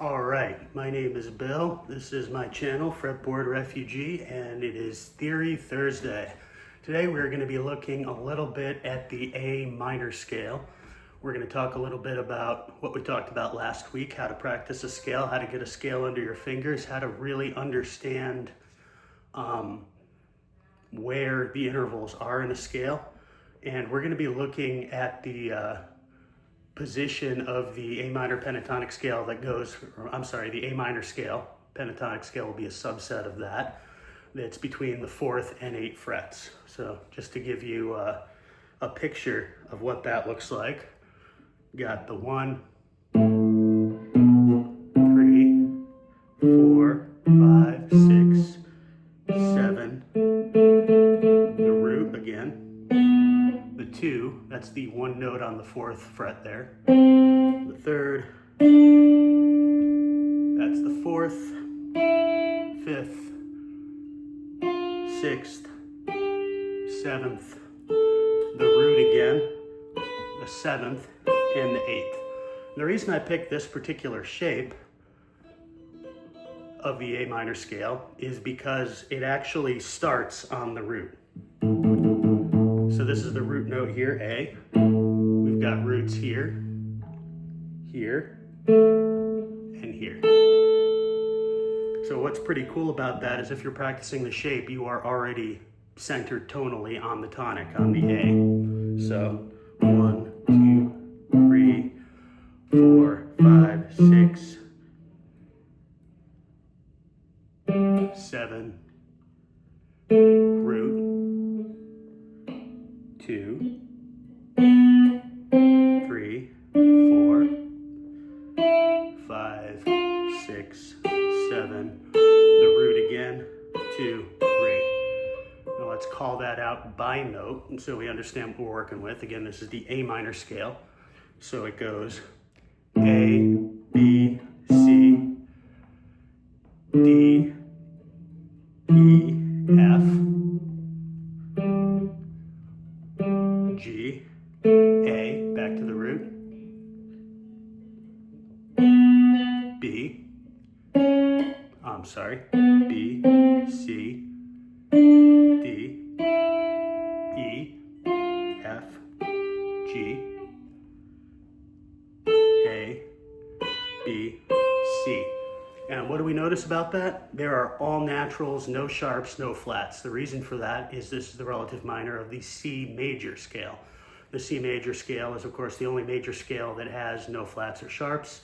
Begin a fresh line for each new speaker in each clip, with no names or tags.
All right, my name is Bill. This is my channel, Fretboard Refugee, and it is Theory Thursday. Today we're going to be looking a little bit at the A minor scale. We're going to talk a little bit about what we talked about last week, how to practice a scale, how to get a scale under your fingers, how to really understand where the intervals are in a scale. And we're going to be looking at the position of the A minor pentatonic scale that goes, the A minor scale. Pentatonic scale will be a subset of that. That's between the 4th and 8th frets. So just to give you a picture of what that looks like, got the 1, 3, 4, 5, 6, 7, the root again, the 2, that's the one note on the 4th fret there, the 3rd, that's the 4th, 5th, 6th, 7th, the root again, the 7th, and the 8th. The reason I picked this particular shape of the A minor scale is because it actually starts on the root. So this is the root note here, A. We've got roots here, here, and here. So what's pretty cool about that is if you're practicing the shape, you are already centered tonally on the tonic, on the A. So 1, 2, 3, 4, 5, 6, 7, root, 2, 3, 4, 5, 6, 7, the root again, 2, 3. Now let's call that out by note, and so we understand what we're working with. Again, this is the A minor scale. So it goes A, B, C, D, E, F, G, A, back to the root, B, B, C, D, E, F, G, A, B, C. And what do we notice about that? There are all naturals, no sharps, no flats. The reason for that is this is the relative minor of the C major scale. The C major scale is, of course, the only major scale that has no flats or sharps.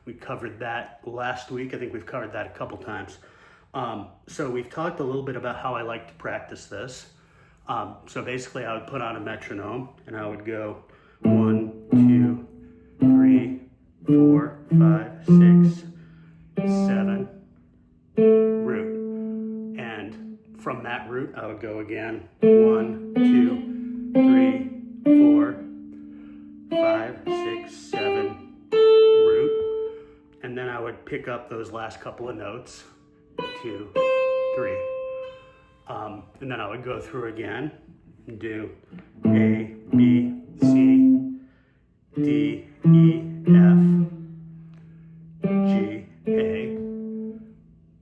We covered that last week. I think we've covered that a couple times. So we've talked a little bit about how I like to practice this. So basically I would put on a metronome and I would go 1, 2, 3, 4, 5, 6, 7, root. And from that root, I would go again 1, 2, 3, 4, 5, 6, 7, root. And then I would pick up those last couple of notes, 2, 3. And then I would go through again and do A, B, C, D, E, F, G, A,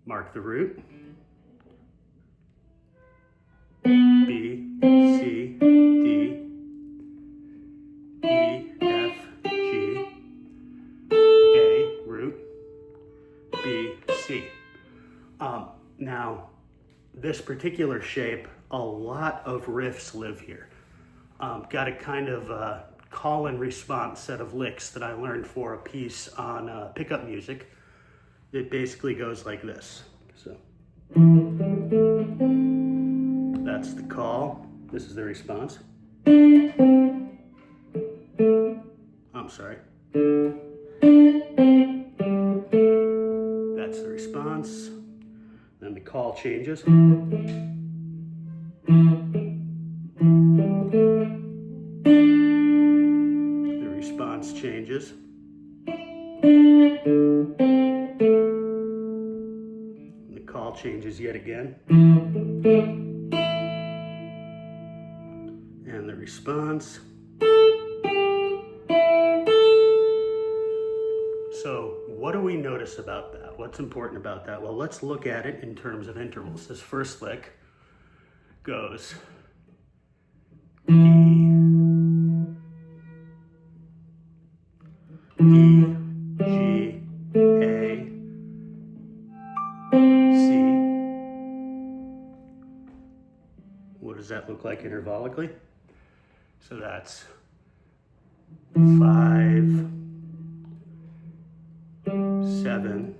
mark the root, B, C, D, E, F, G, A, root, B, C. Now, this particular shape, a lot of riffs live here. Got a kind of call and response set of licks that I learned for a piece on pickup music. It basically goes like this. So that's the call. This is the response. That's the response. Then the call changes. The response changes. The call changes yet again. And the response. So what do we notice about that? What's important about that? Well, let's look at it in terms of intervals. This first lick goes E, E, G, A, C. What does that look like intervallically? So that's 5, 7,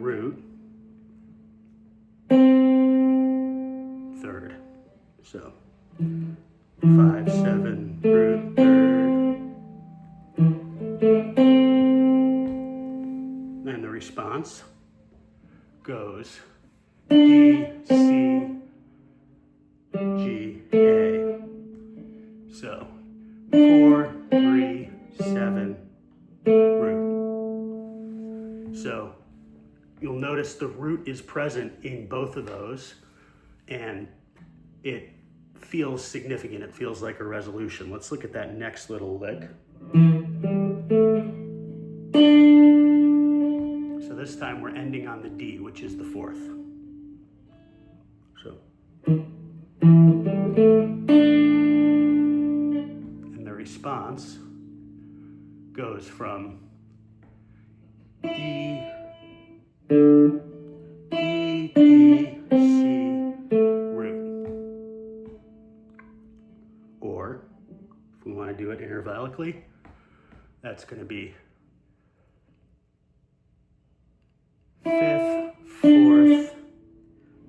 root, third. So 5, 7, root, third. Then the response goes D, C, G, A. So 4, 3, 7, root. So you'll notice the root is present in both of those, and it feels significant. It feels like a resolution. Let's look at that next little lick. So this time we're ending on the D, which is the fourth. So, and the response goes from E, E, D, C, root. Or, if we want to do it intervallically, that's going to be fifth, fourth,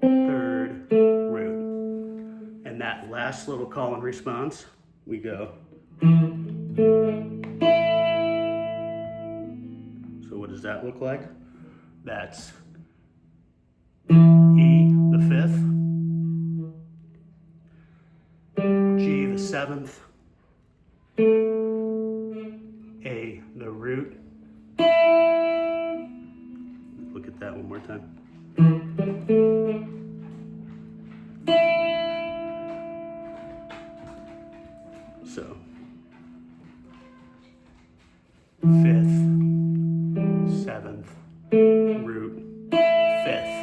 third, root. And that last little call and response, we go. So what does that look like? That's E, the fifth, G, the seventh, A, the root. Look at that one more time. So, fifth, seventh, root, fifth.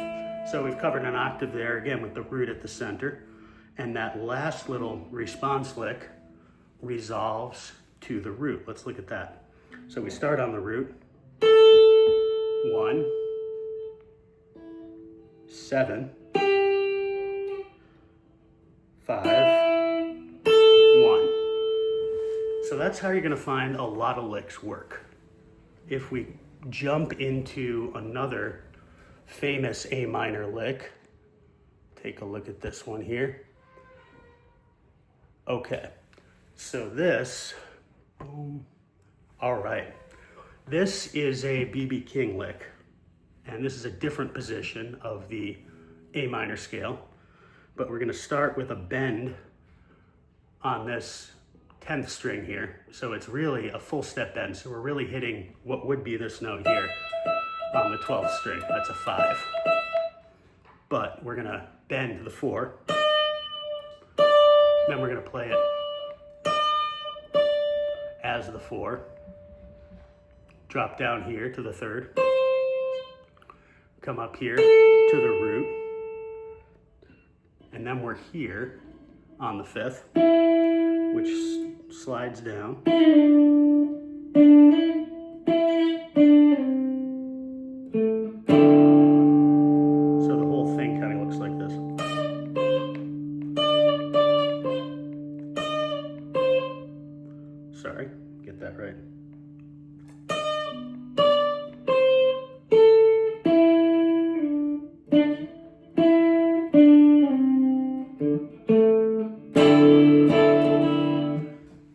So we've covered an octave there, again, with the root at the center. And that last little response lick resolves to the root. Let's look at that. So we start on the root. 1, 7, 5, 1. So that's how you're going to find a lot of licks work. If we jump into another famous A minor lick, take a look at this one here. Okay, so this, all right. This is a B.B. King lick, and this is a different position of the A minor scale, but we're going to start with a bend on this 10th string here. So it's really a full step bend, so we're really hitting what would be this note here on the 12th string. That's a 5. But we're going to bend the 4, then we're going to play it as the 4. Drop down here to the 3rd, come up here to the root, and then we're here on the 5th, which slides down. So the whole thing kind of looks like this. Sorry, get that right.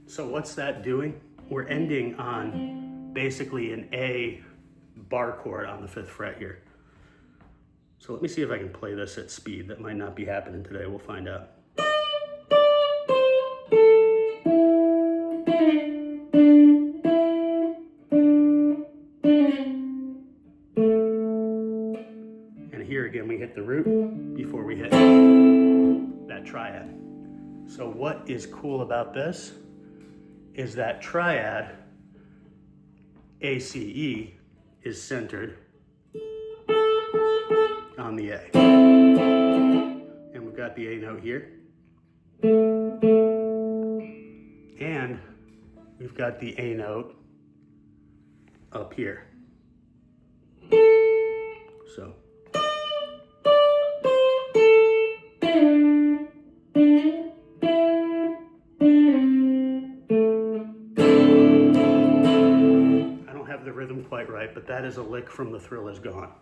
So what's that doing? We're ending on basically an A bar chord on the 5th fret here. So let me see if I can play this at speed. That might not be happening today. We'll find out. And here again, we hit the root before we hit that triad. So what is cool about this is that triad A, C, E is centered on the A. And we've got the A note here. And we've got the A note up here. So. I don't have the rhythm quite right, but that is a lick from The Thrill Is Gone,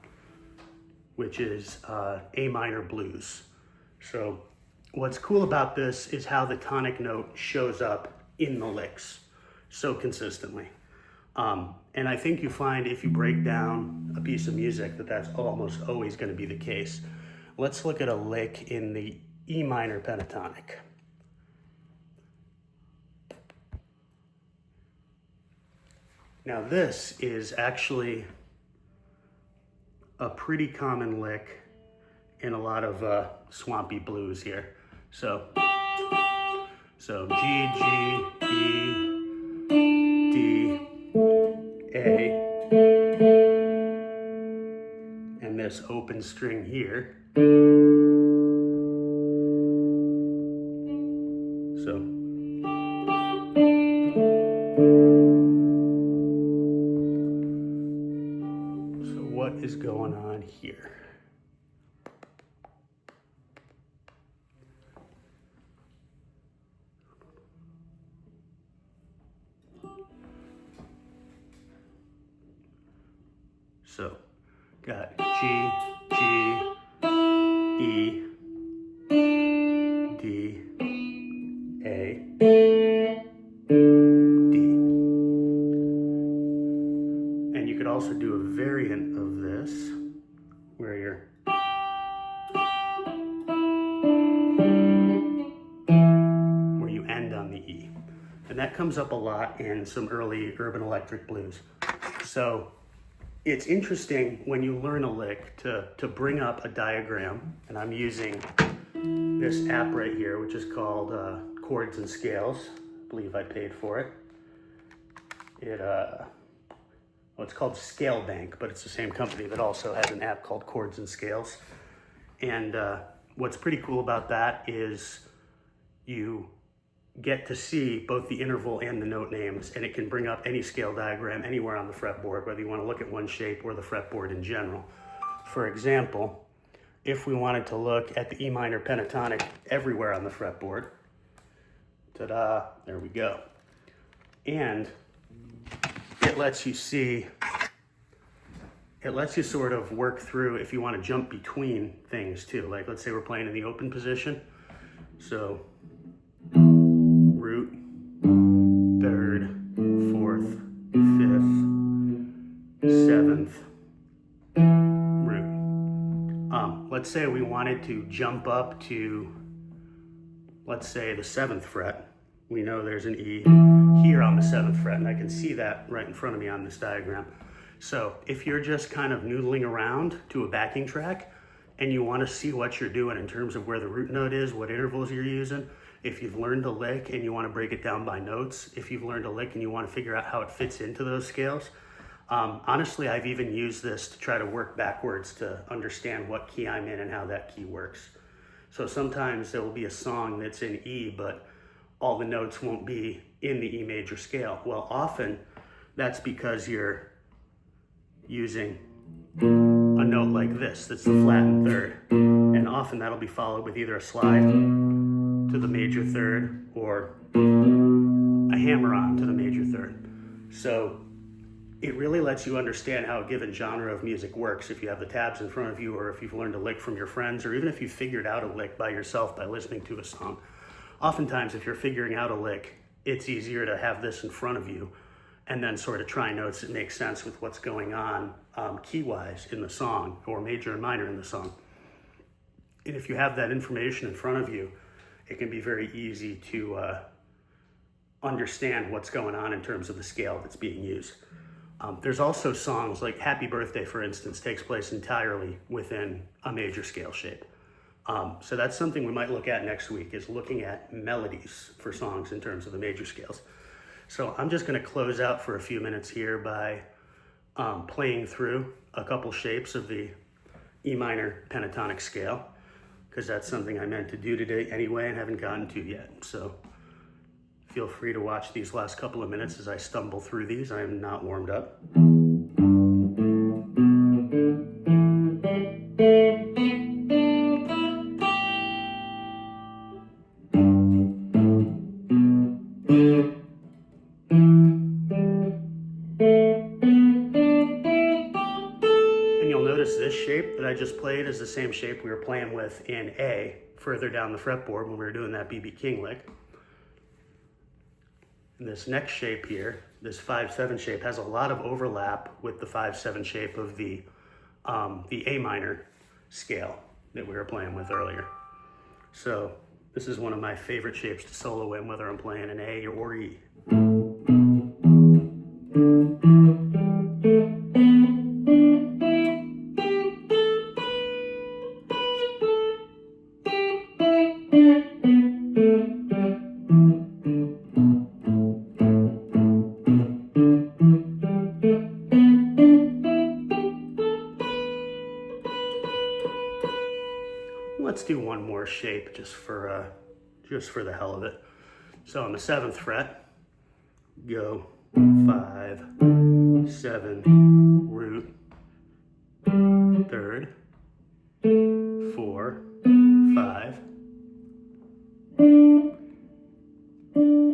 which is A minor blues. So what's cool about this is how the tonic note shows up in the licks so consistently. And I think you find if you break down a piece of music that that's almost always going to be the case. Let's look at a lick in the E minor pentatonic. Now this is actually a pretty common lick in a lot of swampy blues here. So G, G, E, D, A, and this open string here. So what is going on here? So, got G, G, E, D, A, D. And you could also do a variant of this where you end on the E. And that comes up a lot in some early urban electric blues. So it's interesting when you learn a lick to bring up a diagram, and I'm using this app right here, which is called Chords and Scales. I believe I paid for it. It's called Scale Bank, but it's the same company that also has an app called Chords and Scales. And what's pretty cool about that is you get to see both the interval and the note names, and it can bring up any scale diagram anywhere on the fretboard, whether you want to look at one shape or the fretboard in general. For example, if we wanted to look at the E minor pentatonic everywhere on the fretboard, ta-da, there we go. And it lets you see, it lets you sort of work through if you want to jump between things too. Like let's say we're playing in the open position. So root, third, fourth, fifth, seventh, root. Let's say we wanted to jump up to, let's say the 7th fret. We know there's an E here on the 7th fret, and I can see that right in front of me on this diagram. So if you're just kind of noodling around to a backing track and you want to see what you're doing in terms of where the root note is, what intervals you're using, if you've learned a lick and you want to break it down by notes, if you've learned a lick and you want to figure out how it fits into those scales, honestly, I've even used this to try to work backwards to understand what key I'm in and how that key works. So sometimes there will be a song that's in E, but all the notes won't be in the E major scale. Well, often that's because you're using a note like this, that's the flattened third. And often that'll be followed with either a slide to the major third or a hammer on to the major third. So it really lets you understand how a given genre of music works if you have the tabs in front of you, or if you've learned a lick from your friends, or even if you figured out a lick by yourself by listening to a song. Oftentimes, if you're figuring out a lick, it's easier to have this in front of you and then sort of try notes that make sense with what's going on key-wise in the song, or major and minor in the song. And if you have that information in front of you, it can be very easy to understand what's going on in terms of the scale that's being used. There's also songs like Happy Birthday, for instance, takes place entirely within a major scale shape. So that's something we might look at next week, is looking at melodies for songs in terms of the major scales. So I'm just gonna close out for a few minutes here by playing through a couple shapes of the E minor pentatonic scale, because that's something I meant to do today anyway and haven't gotten to yet. So feel free to watch these last couple of minutes as I stumble through these. I am not warmed up. This shape that I just played is the same shape we were playing with in A, further down the fretboard when we were doing that B.B. King lick. And this next shape here, this 5/7 shape, has a lot of overlap with the 5/7 shape of the A minor scale that we were playing with earlier. So this is one of my favorite shapes to solo in, whether I'm playing an A or E. Let's do one more shape just for the hell of it. So on the 7th fret, go 5, 7, root, 3rd, 4, 5,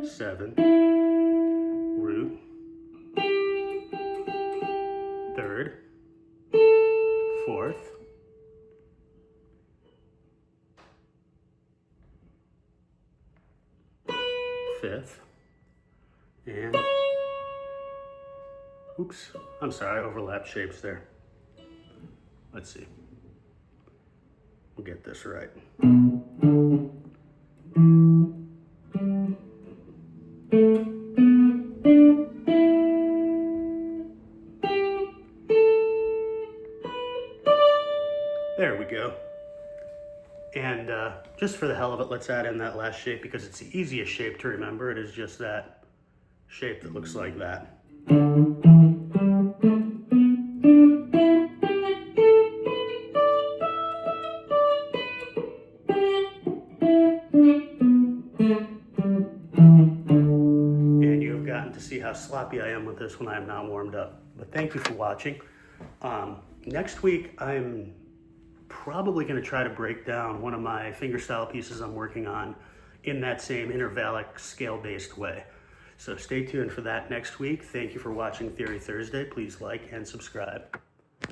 7, root, 3rd, 4th, 5th, and oops, I'm sorry, I overlapped shapes there. Let's see. We'll get this right. There we go. And just for the hell of it, let's add in that last shape because it's the easiest shape to remember. It is just that shape that looks like that. And you have gotten to see how sloppy I am with this when I am not warmed up. But thank you for watching. Next week, I'm probably going to try to break down one of my fingerstyle pieces I'm working on in that same intervallic scale-based way. So stay tuned for that next week. Thank you for watching Theory Thursday. Please like and subscribe.